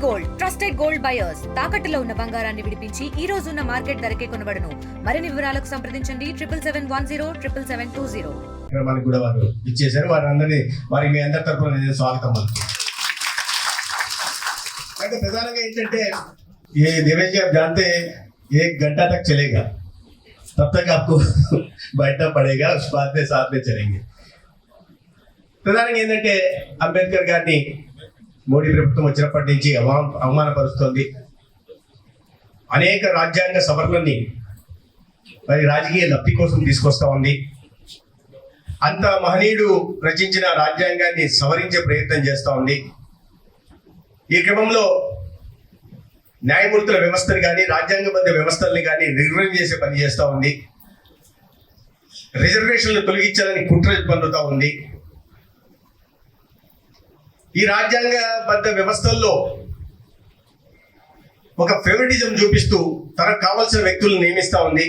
Gold trusted gold buyers తాకట్టులో ఉన్న బంగారాన్ని విడిపించి ఈ రోజు ఉన్న మార్కెట్ ధరకే కొనబడును. మరిన్ని వివరాలకు సంప్రదించండి 77107720. మనకి కూడా వారు ఇచ్చేశారు. వారందరినీ వారి మీ అందరి తరఫున నేను స్వాగతం పలుకుతున్నాను. అయితే ప్రధానంగా ఏంటంటే ये देवेश जी आप जानते हैं 1 घंटा तक चलेगा, तब तक आपको बैठना पड़ेगा, उस बाद में साथ में चलेंगे. ప్రధానంగా ఏంటంటే అంబేద్కర్ గారిని మోడీ ప్రభుత్వం వచ్చినప్పటి నుంచి అవమానపరుస్తోంది. అనేక రాజ్యాంగ సవరణల్ని మరి రాజకీయ లబ్ధి కోసం తీసుకొస్తా ఉంది. అంత మహనీయుడు రచించిన రాజ్యాంగాన్ని సవరించే ప్రయత్నం చేస్తూ ఉంది. ఈ క్రమంలో న్యాయమూర్తుల వ్యవస్థని కానీ రాజ్యాంగబద్ధ వ్యవస్థల్ని కానీ నిర్వహణ చేసే పని చేస్తూ ఉంది. రిజర్వేషన్లు తొలగించాలని కుట్ర పన్నుతూ ఉంది. ఈ రాజ్యాంగబద్ధ వ్యవస్థల్లో ఒక ఫేవరిటిజం చూపిస్తూ తనకు కావాల్సిన వ్యక్తులను నియమిస్తూ ఉంది.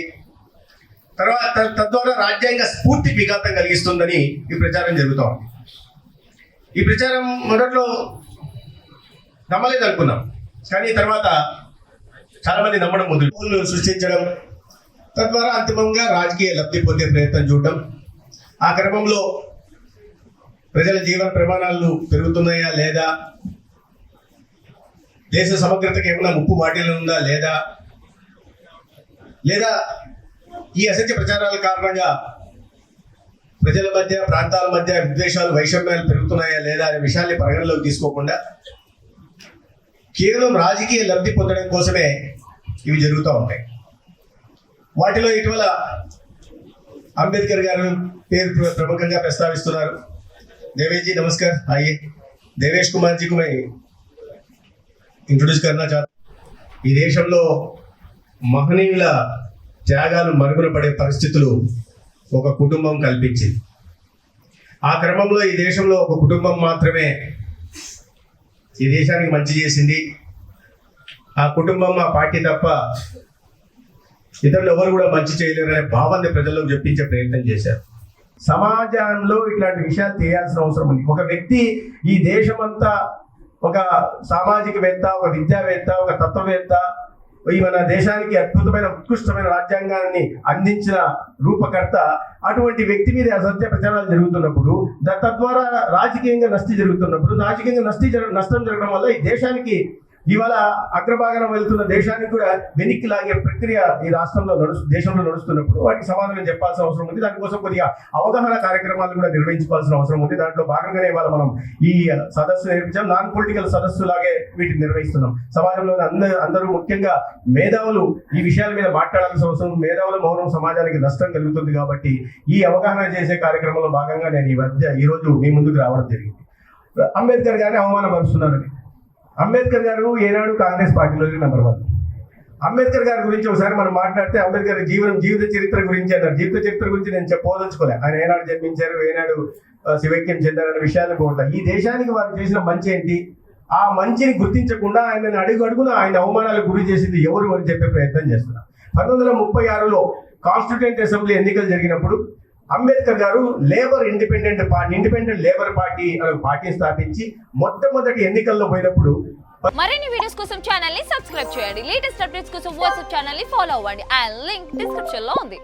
తద్వారా రాజ్యాంగ స్ఫూర్తి విఘాతం కలిగిస్తుందని ఈ ప్రచారం జరుగుతూ ఉంది. ఈ ప్రచారం మొదట్లో నమ్మలేదు అనుకున్నాం, కానీ తర్వాత చాలా మంది నమ్మడం మొదలు సృష్టించడం, తద్వారా అంతిమంగా రాజకీయ లబ్ధి పొందే ప్రయత్నం చూడడం. ఆ క్రమంలో ప్రజల జీవన ప్రమాణాలు పెరుగుతున్నాయా లేదా, దేశ సమగ్రతకి ఏమైనా ముప్పు వాటిల్లో ఉందా లేదా, లేదా ఈ అసత్య ప్రచారాల కారణంగా ప్రజల మధ్య ప్రాంతాల మధ్య విద్వేషాలు వైషమ్యాలు పెరుగుతున్నాయా లేదా అనే విషయాన్ని పరిగణలోకి తీసుకోకుండా కేవలం రాజకీయ లబ్ధి పొందడం కోసమే ఇవి జరుగుతూ ఉంటాయి. వాటిలో ఇటీవల అంబేద్కర్ గారు పేరు ప్రముఖంగా ప్రస్తావిస్తున్నారు. देवेश जी नमस्कार, आइए. देवेश कुमार जी को मैं इंट्रोड्यूस करना चाहता हूँ. ఈ దేశంలో మహనీయుల త్యాగాలు మరుగున పడే పరిస్థితులు ఒక కుటుంబం కల్పించింది. ఆ క్రమంలో ఈ దేశంలో ఒక కుటుంబం మాత్రమే ఈ దేశానికి మంచి చేసింది. ఆ కుటుంబం ఆ పార్టీ తప్ప ఇతరులు ఎవరు కూడా మంచి చేయలేరనే భావాన్ని ప్రజల్లోకి చెప్పించే ప్రయత్నం చేశారు. సమాజంలో ఇట్లాంటి విషయాలు చేయాల్సిన అవసరం ఉంది. ఒక వ్యక్తి ఈ దేశమంతా ఒక సామాజికవేత్త, ఒక విద్యావేత్త, ఒక తత్వవేత్త, ఈ మన దేశానికి అద్భుతమైన ఉత్కృష్టమైన రాజ్యాంగాన్ని అందించిన రూపకర్త, అటువంటి వ్యక్తి మీద అసత్య ప్రచారాలు జరుగుతున్నప్పుడు, తద్వారా రాజకీయంగా నష్టం జరగడం వల్ల ఈ దేశానికి ఇవాళ అగ్రభాగం వెళ్తున్న దేశానికి కూడా వెనక్కి లాగే ప్రక్రియ ఈ దేశంలో నడుస్తున్నప్పుడు వాటికి సమాధానం చెప్పాల్సిన అవసరం ఉంది. దానికోసం కొద్దిగా అవగాహన కార్యక్రమాలు కూడా నిర్వహించుకోవాల్సిన అవసరం ఉంది. దాంట్లో భాగంగానే ఇవాళ మనం ఈ సదస్సు నిర్వహించాం. నాన్ పొలిటికల్ సదస్సు లాగే వీటిని నిర్వహిస్తున్నాం. సమాజంలో అందరూ ముఖ్యంగా మేధావులు ఈ విషయాల మీద మాట్లాడాల్సిన అవసరం. మేధావుల మౌనం సమాజానికి నష్టం కలుగుతుంది కాబట్టి ఈ అవగాహన చేసే కార్యక్రమంలో భాగంగా నేను ఈ రోజు మీ ముందుకు రావడం జరిగింది. అంబేద్కర్ గారిని అవమానపరుస్తున్నారని. అంబేద్కర్ గారు ఏనాడు కాంగ్రెస్ పార్టీలో నెంబర్ 1. అంబేద్కర్ గారి గురించి ఒకసారి మనం మాట్లాడితే అంబేద్కర్ జీవిత చరిత్ర గురించి అన్నారు. జీవిత చరిత్ర గురించి నేను చెప్పదలుచుకోలే. ఆయన ఏనాడు జన్మించారు, ఏనాడు శివైక్యం చెందారనే విషయాన్ని పోవట్ల. ఈ దేశానికి వారు చేసిన మంచి ఏంటి, ఆ మంచిని గుర్తించకుండా ఆయనని అడుగున ఆయన అవమానాలకు గురి చేసింది ఎవరు అని చెప్పే ప్రయత్నం చేస్తున్నారు. 1936లో కాన్స్టిట్యూయెంట్ అసెంబ్లీ ఎన్నికలు జరిగినప్పుడు అంబేద్కర్ గారు ఇండిపెండెంట్ లేబర్ పార్టీ అనే పార్టీని స్థాపించి మొట్టమొదటి ఎన్నికల్లో పోయినప్పుడు. మరిన్ని వీడియోస్ కోసం ఛానల్ ని సబ్స్క్రైబ్ చేయండి. లేటెస్ట్ అప్డేట్స్ కోసం వాట్సాప్ ఛానల్ ని ఫాలో అవ్వండి. ఆ లింక్ డిస్క్రిప్షన్ లో ఉంది.